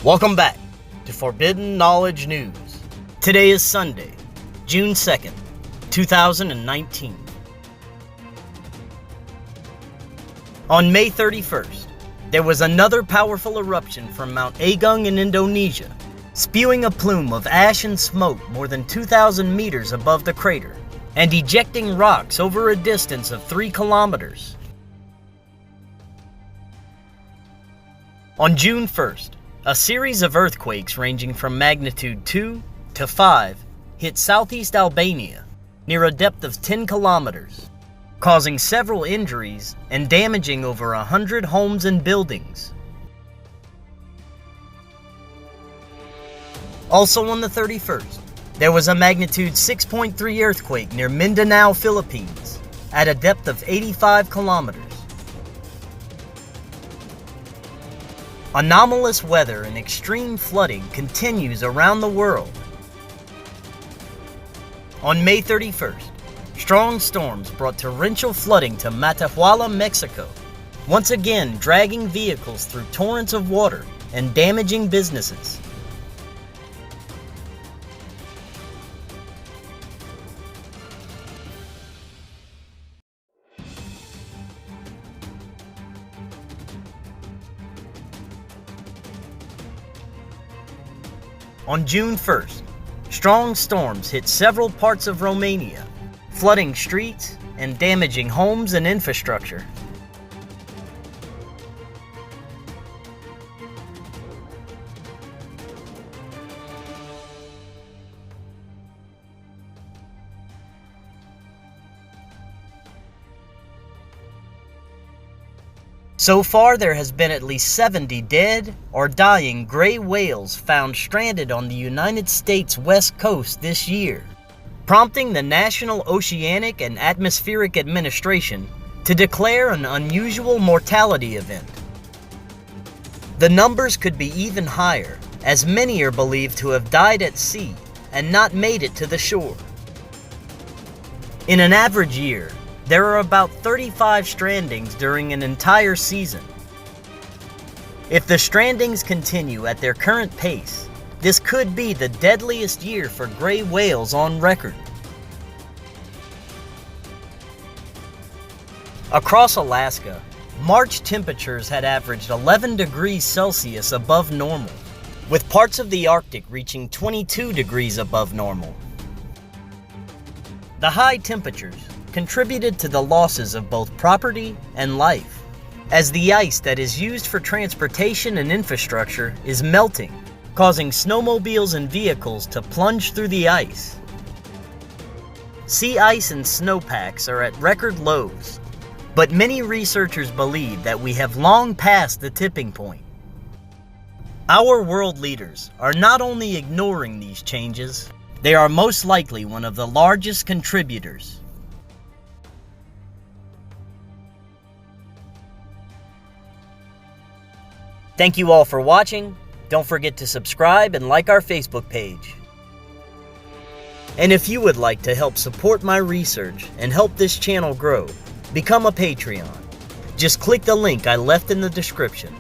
Welcome back to Forbidden Knowledge News. Today is Sunday, June 2nd, 2019. On May 31st, there was another powerful eruption from Mount Agung in Indonesia, spewing a plume of ash and smoke more than 2,000 meters above the crater, and ejecting rocks over a distance of 3 kilometers. On June 1st, a series of earthquakes ranging from magnitude 2 to 5 hit southeast Albania near a depth of 10 kilometers, causing several injuries and damaging over 100 homes and buildings. Also on the 31st, there was a magnitude 6.3 earthquake near Mindanao, Philippines, at a depth of 85 kilometers. Anomalous weather and extreme flooding continues around the world. On May 31st, strong storms brought torrential flooding to Matehuala, Mexico, once again dragging vehicles through torrents of water and damaging businesses. On June 1st, strong storms hit several parts of Romania, flooding streets and damaging homes and infrastructure. So far, there has been at least 70 dead or dying gray whales found stranded on the United States West Coast this year, prompting the National Oceanic and Atmospheric Administration to declare an unusual mortality event. The numbers could be even higher, as many are believed to have died at sea and not made it to the shore. In an average year, there are about 35 strandings during an entire season. If the strandings continue at their current pace, this could be the deadliest year for gray whales on record. Across Alaska, March temperatures had averaged 11 degrees Celsius above normal, with parts of the Arctic reaching 22 degrees above normal. The high temperatures contributed to the losses of both property and life, as the ice that is used for transportation and infrastructure is melting, causing snowmobiles and vehicles to plunge through the ice. Sea ice and snowpacks are at record lows, but many researchers believe that we have long passed the tipping point. Our world leaders are not only ignoring these changes, they are most likely one of the largest contributors. Thank you all for watching. Don't forget to subscribe and like our Facebook page. And if you would like to help support my research and help this channel grow, become a Patreon. Just click the link I left in the description.